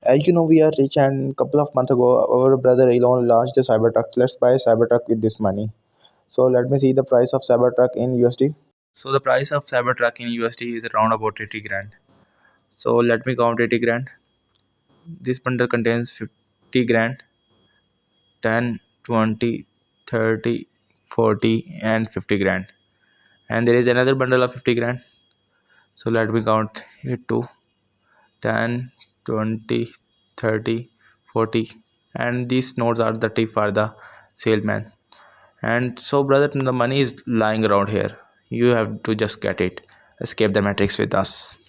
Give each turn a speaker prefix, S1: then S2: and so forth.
S1: As you know, we are rich, and couple of months ago, our brother Elon launched a Cybertruck. Let's buy a Cybertruck with this money. So let me see the price of Cybertruck in USD. So the price of Cybertruck in USD is around about 80 grand. So let me count 80 grand. This bundle contains 50 grand, 10, 20, 30, 40, and 50 grand. And there is another bundle of 50 grand. So let me count it to 10, 20, 30, 40. And these notes are the tip for the salesman. And so, brother, the money is lying around here. You have to just get it. Escape the matrix with us.